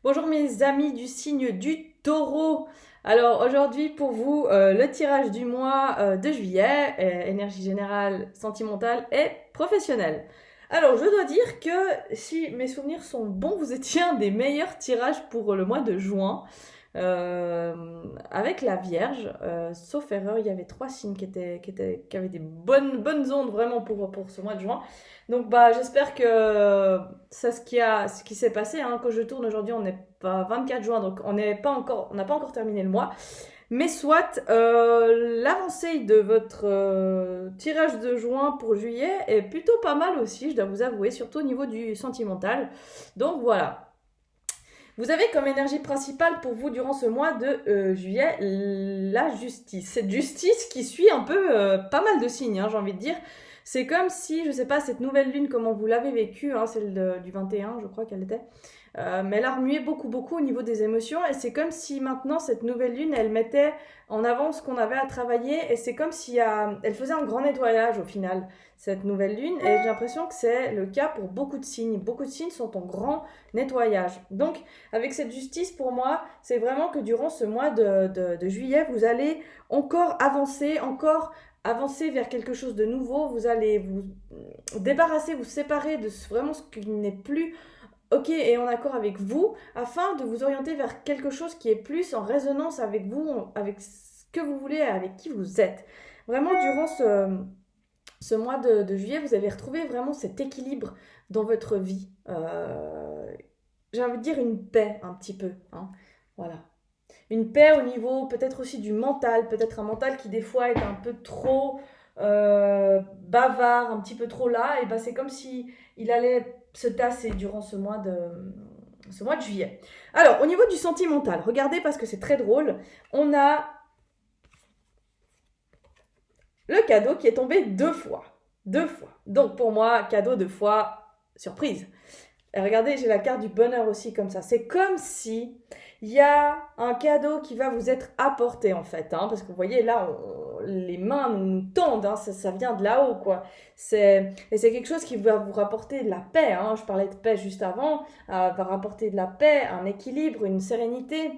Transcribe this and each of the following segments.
Bonjour mes amis du signe du taureau. Alors aujourd'hui pour vous, le tirage du mois de juillet, énergie générale, sentimentale et professionnelle. Alors je dois dire que si mes souvenirs sont bons, vous étiez un des meilleurs tirages pour le mois de juin. Avec la Vierge, sauf erreur, il y avait trois signes qui avaient des bonnes ondes vraiment pour ce mois de juin. Donc bah j'espère que ça ce qui s'est passé hein, quand je tourne aujourd'hui, on n'est pas 24 juin, donc on n'a pas encore terminé le mois. Mais soit l'avancée de votre tirage de juin pour juillet est plutôt pas mal aussi, je dois vous avouer, surtout au niveau du sentimental. Donc voilà. Vous avez comme énergie principale pour vous durant ce mois de juillet la justice. Cette justice qui suit un peu pas mal de signes, hein, j'ai envie de dire. C'est comme si, je sais pas, cette nouvelle lune, comment vous l'avez vécue, hein, celle du 21, je crois qu'elle était. Mais elle a remué beaucoup au niveau des émotions et c'est comme si maintenant cette nouvelle lune elle mettait en avant ce qu'on avait à travailler et c'est comme si elle faisait un grand nettoyage au final cette nouvelle lune et j'ai l'impression que c'est le cas pour beaucoup de signes sont en grand nettoyage donc avec cette justice pour moi c'est vraiment que durant ce mois de juillet vous allez encore avancer vers quelque chose de nouveau vous allez vous débarrasser vous séparer de vraiment ce qui n'est plus ok et en accord avec vous, afin de vous orienter vers quelque chose qui est plus en résonance avec vous, avec ce que vous voulez, avec qui vous êtes. Vraiment, durant ce mois de juillet, vous avez retrouvé vraiment cet équilibre dans votre vie. J'ai envie de dire une paix un petit peu. Hein. Voilà. Une paix au niveau peut-être aussi du mental, peut-être un mental qui des fois est un peu trop bavard, un petit peu trop là, et ben c'est comme si il allait se tasser durant ce mois de juillet. Alors, au niveau du sentimental, regardez parce que c'est très drôle, on a le cadeau qui est tombé deux fois. Deux fois. Donc pour moi, cadeau deux fois, surprise. Et regardez, j'ai la carte du bonheur aussi comme ça. C'est comme si il y a un cadeau qui va vous être apporté en fait. Hein, parce que vous voyez là, les mains nous tendent, hein, ça vient de là-haut quoi. Et c'est quelque chose qui va vous rapporter de la paix. Hein, je parlais de paix juste avant. Va rapporter de la paix, un équilibre, une sérénité.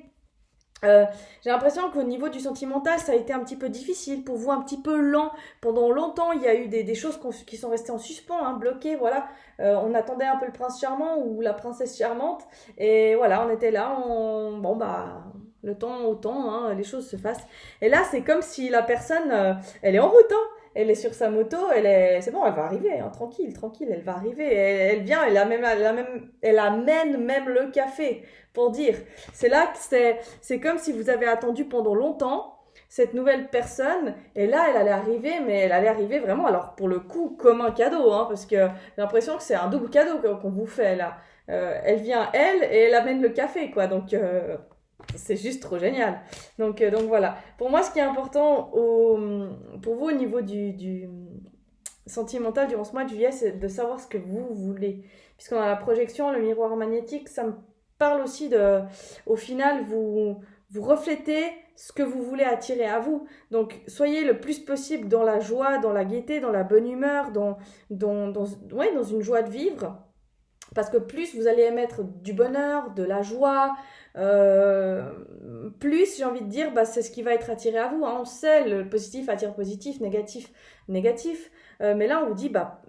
J'ai l'impression qu'au niveau du sentimental, ça a été un petit peu difficile pour vous, un petit peu lent. Pendant longtemps, il y a eu des choses qui sont restées en suspens, hein, bloquées, voilà. On attendait un peu le prince charmant ou la princesse charmante. Et voilà, on était là, bon bah, le temps au temps, hein, les choses se fassent. Et là, c'est comme si la personne, elle est en route, hein. Elle est sur sa moto, c'est bon, elle va arriver, hein, tranquille, elle va arriver. Elle vient, elle amène même le café, pour dire. C'est là que c'est comme si vous avez attendu pendant longtemps cette nouvelle personne, et là, elle allait arriver, mais elle allait arriver vraiment, alors pour le coup, comme un cadeau, hein, parce que j'ai l'impression que c'est un double cadeau qu'on vous fait là. Elle vient, elle, et elle amène le café, quoi. Donc, c'est juste trop génial. Donc voilà. Pour moi, ce qui est important pour vous au niveau du sentimental durant ce mois de juillet, c'est de savoir ce que vous voulez. Puisqu'on a la projection, le miroir magnétique, ça me parle aussi de, au final, vous reflétez ce que vous voulez attirer à vous. Donc, soyez le plus possible dans la joie, dans la gaieté, dans la bonne humeur, ouais, dans une joie de vivre. Parce que plus vous allez émettre du bonheur, de la joie, euh, plus j'ai envie de dire, bah, c'est ce qui va être attiré à vous. Hein. On sait, le positif attire positif, négatif. Mais là, on vous dit, bah,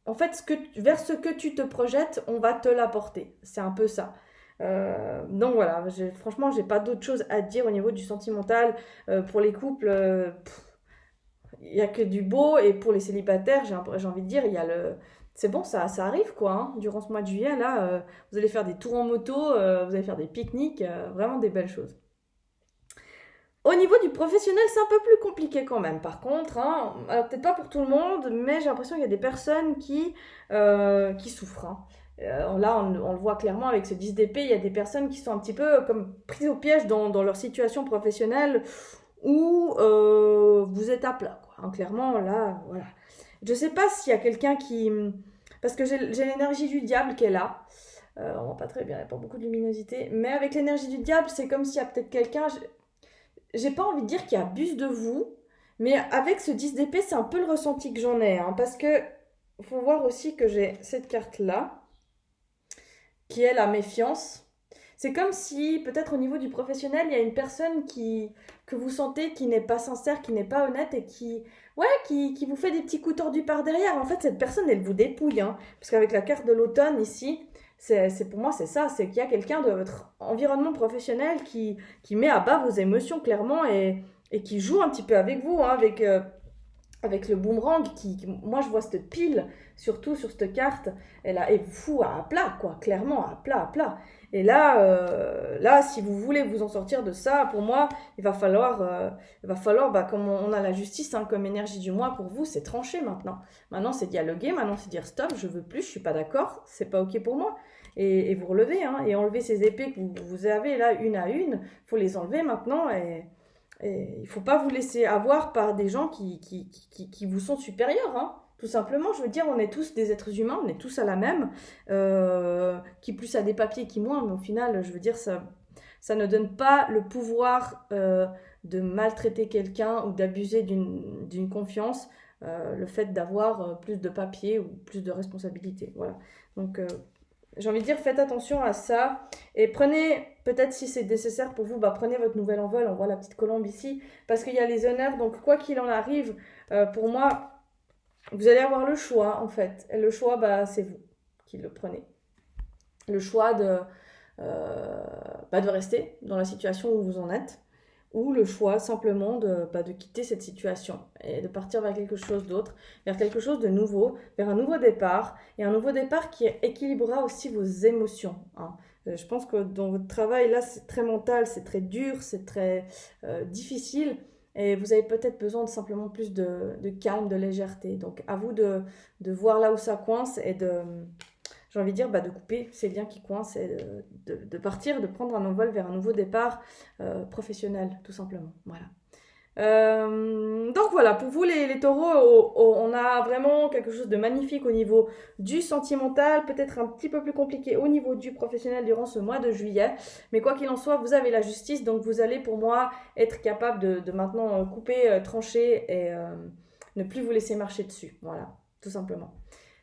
en fait, vers ce que tu te projettes, on va te l'apporter. C'est un peu ça. Donc voilà, franchement, j'ai pas d'autre chose à dire au niveau du sentimental. Pour les couples, il y a que du beau. Et pour les célibataires, j'ai envie de dire, il y a le... C'est bon, ça arrive quoi. Hein. Durant ce mois de juillet, là, vous allez faire des tours en moto, vous allez faire des pique-niques, vraiment des belles choses. Au niveau du professionnel, c'est un peu plus compliqué quand même. Par contre, hein, alors peut-être pas pour tout le monde, mais j'ai l'impression qu'il y a des personnes qui souffrent. Hein. Là, on le voit clairement avec ce 10 d'épée, il y a des personnes qui sont un petit peu comme prises au piège dans leur situation professionnelle où vous êtes à plat. Quoi. Hein, clairement, là, voilà. Je sais pas s'il y a quelqu'un qui... Parce que j'ai l'énergie du diable qui est là. On voit pas très bien, il n'y a pas beaucoup de luminosité. Mais avec l'énergie du diable, c'est comme s'il y a peut-être quelqu'un... J'ai pas envie de dire qu'il abuse de vous, mais avec ce 10 d'épée, c'est un peu le ressenti que j'en ai. Hein, parce que faut voir aussi que j'ai cette carte-là, qui est la méfiance. C'est comme si, peut-être au niveau du professionnel, il y a une personne que vous sentez qui n'est pas sincère, qui n'est pas honnête et qui vous fait des petits coups tordus par derrière. En fait, cette personne, elle vous dépouille, hein. Parce qu'avec la carte de l'automne ici, pour moi, c'est ça, c'est qu'il y a quelqu'un de votre environnement professionnel qui met à bas vos émotions clairement et qui joue un petit peu avec vous, hein, avec le boomerang moi je vois cette pile surtout sur cette carte elle est fou à plat quoi, clairement à plat et là si vous voulez vous en sortir de ça, pour moi il va falloir comme on a la justice, hein, comme énergie du mois, pour vous c'est tranché maintenant c'est dialoguer, maintenant c'est dire stop, je veux plus, je suis pas d'accord, c'est pas ok pour moi, et vous relevez, hein, et enlever ces épées que vous avez là une à une, faut les enlever maintenant, et il ne faut pas vous laisser avoir par des gens qui vous sont supérieurs, hein. Tout simplement, je veux dire, on est tous des êtres humains, on est tous à la même, qui plus a des papiers, qui moins, mais au final, je veux dire, ça ne donne pas le pouvoir de maltraiter quelqu'un ou d'abuser d'une confiance, le fait d'avoir plus de papiers ou plus de responsabilités. Voilà. Donc, j'ai envie de dire, faites attention à ça et prenez, peut-être si c'est nécessaire pour vous, prenez votre nouvel envol, on voit la petite colombe ici, parce qu'il y a les honneurs, donc quoi qu'il en arrive, pour moi, vous allez avoir le choix en fait. Et le choix, c'est vous qui le prenez. Le choix de rester dans la situation où vous en êtes, ou le choix simplement de quitter cette situation et de partir vers quelque chose d'autre, vers quelque chose de nouveau, vers un nouveau départ, et un nouveau départ qui équilibrera aussi vos émotions, hein. Je pense que dans votre travail, là, c'est très mental, c'est très dur, c'est très difficile, et vous avez peut-être besoin de simplement plus de calme, de légèreté. Donc à vous de voir là où ça coince et j'ai envie de dire, de couper ces liens qui coincent et de partir, de prendre un envol vers un nouveau départ professionnel, tout simplement. Voilà. Donc voilà, pour vous les taureaux, on a vraiment quelque chose de magnifique au niveau du sentimental, peut-être un petit peu plus compliqué au niveau du professionnel durant ce mois de juillet, mais quoi qu'il en soit, vous avez la justice, donc vous allez pour moi être capable de maintenant couper, trancher et ne plus vous laisser marcher dessus. Voilà, tout simplement.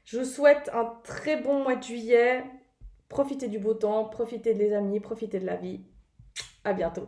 Je vous souhaite un très bon mois de juillet. Profitez du beau temps, profitez des amis, profitez de la vie. À bientôt.